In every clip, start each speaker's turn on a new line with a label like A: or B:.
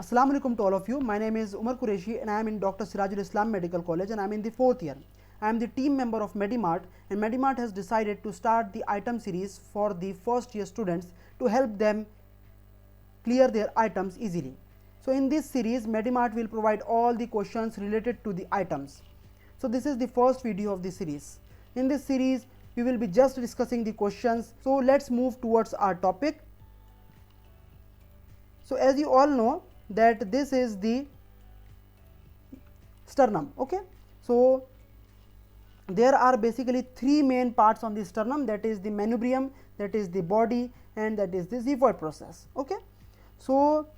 A: Assalamu alaikum to all of you. My name is Umar Qureshi and I am in Dr. Sirajul Islam Medical College and I am in the 4th year. I am the team member of Medimartt and Medimartt has decided to start the item series for the first year students to help them clear their items easily. So in this series, Medimartt will provide all the questions related to the items. So this is the first video of the series. In this series, we will be just discussing the questions. So let's move towards our topic. So as you all know that this is the sternum. Okay, so there are basically three main parts on the sternum, that is the manubrium, that is the body, and that is the xiphoid process. Okay, so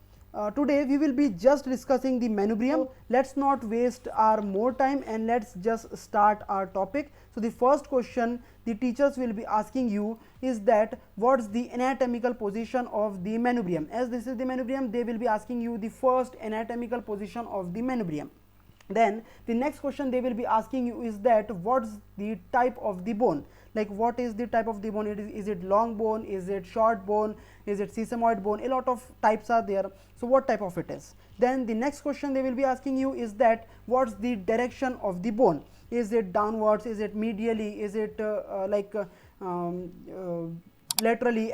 A: today we will be just discussing the manubrium. Let's not waste our more time and let's just start our topic. So the first question the teachers will be asking you is that what's the anatomical position of the manubrium. As this is the manubrium, they will be asking you the first anatomical position of the manubrium. Then the next question they will be asking you is that what's the type of the bone, like what is the type of the bone, is it long bone, is it short bone, is it sesamoid bone, a lot of types are there, so what type of it is. Then the next question they will be asking you is that what's the direction of the bone, is it downwards, is it medially, is it laterally,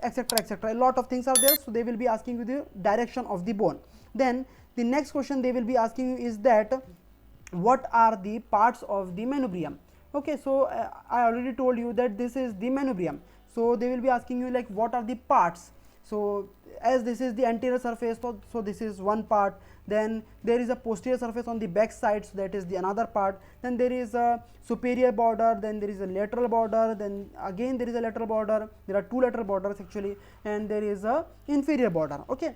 A: etc, etc, a lot of things are there, so they will be asking you the direction of the bone. Then the next question they will be asking you is that what are the parts of the manubrium. Okay, so I already told you that this is the manubrium, so they will be asking you like what are the parts. So as this is the anterior surface, so this is one part, then there is a posterior surface on the back side, so that is the another part, then there is a superior border, then there is a lateral border, then again there is a lateral border, there are two lateral borders actually, and there is a inferior border. Okay,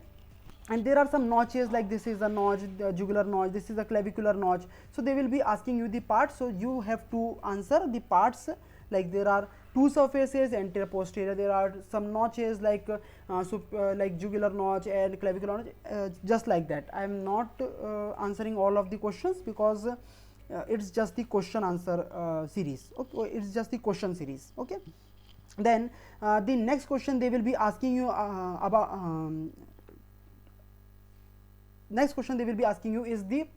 A: and there are some notches, like this is a notch, the jugular notch, this is a clavicular notch, so they will be asking you the parts, so you have to answer the parts, like there are two surfaces, anterior posterior, there are some notches like like jugular notch and clavicular notch, just like that. I am not answering all of the questions because it's just the question answer series. Okay, it's just the question series. Okay, then the next question they will be asking you about next question they will be asking you is the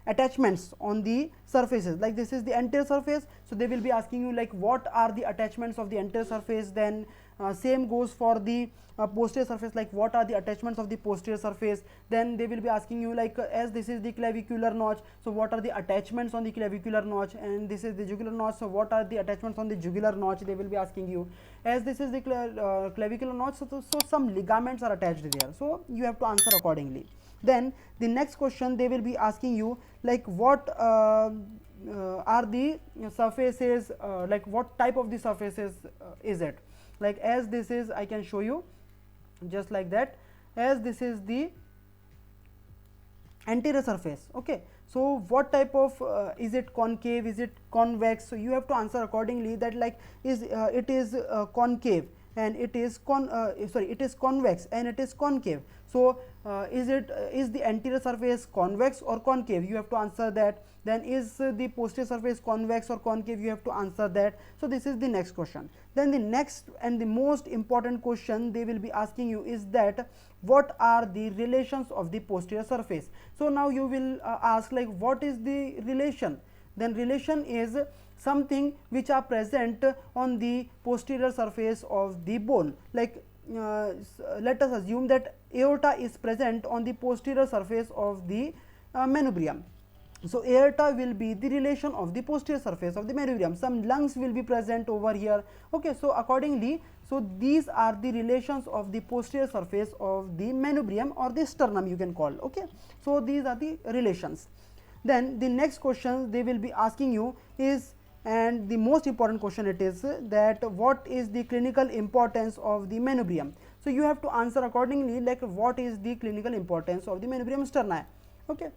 A: attachments on the surfaces, like this is the anterior surface, so they will be asking you like what are the attachments of the anterior surface. Then same goes for the posterior surface, like what are the attachments of the posterior surface. Then they will be asking you like as this is the clavicular notch, so what are the attachments on the clavicular notch, and this is the jugular notch, so what are the attachments on the jugular notch, they will be asking you. As this is the clavicular notch, so some ligaments are attached there, so you have to answer accordingly. Then the next question they will be asking you like what are the surfaces, like what type of the surfaces is it, like as this is, I can show you just like that, as this is the anterior surface. Okay, so what type of is it concave, is it convex, so you have to answer accordingly, that like is it is concave and it is it is convex and it is concave. So is the anterior surface convex or concave, you have to answer that. Then is the posterior surface convex or concave, you have to answer that. So this is the next question. Then the next and the most important question they will be asking you is that what are the relations of the posterior surface. So now you will ask like what is the relation. Then relation is something which are present on the posterior surface of the bone, like let us assume that aorta is present on the posterior surface of the manubrium. So aorta will be the relation of the posterior surface of the manubrium. Some lungs will be present over here. Okay, so accordingly, so these are the relations of the posterior surface of the manubrium or the sternum, you can call. Okay, so these are the relations. Then the next question they will be asking you is, and the most important question it is, that what is the clinical importance of the manubrium. So you have to answer accordingly, like what is the clinical importance of the manubrium sterni. Okay,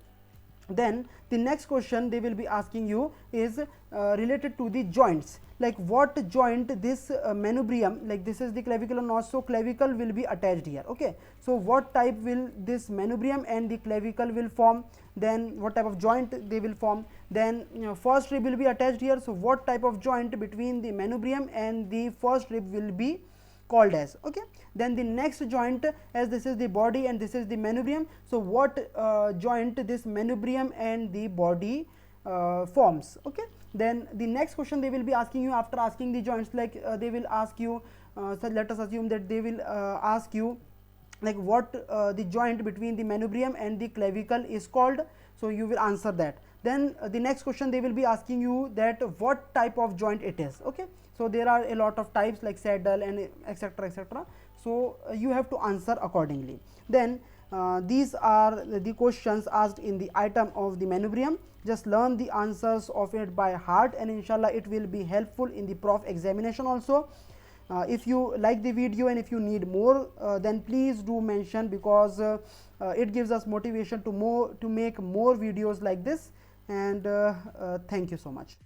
A: then the next question they will be asking you is related to the joints, like what joint this manubrium, like this is the clavicular notch, so clavicle will be attached here. Okay, so what type will this manubrium and the clavicle will form, then what type of joint they will form. Then first rib will be attached here, so what type of joint between the manubrium and the first rib will be called as. Okay, then the next joint, as this is the body and this is the manubrium, so what joint this manubrium and the body forms. Okay, then the next question they will be asking you after asking the joints, like they will ask you, so let us assume that they will ask you like what the joint between the manubrium and the clavicle is called, so you will answer that. Then the next question they will be asking you that what type of joint it is. Okay, so there are a lot of types like saddle and etc etc, so you have to answer accordingly. Then these are the questions asked in the item of the manubrium. Just learn the answers of it by heart, and inshallah it will be helpful in the prof examination also. If you like the video and if you need more, then please do mention, because it gives us motivation to make more videos like this. And thank you so much.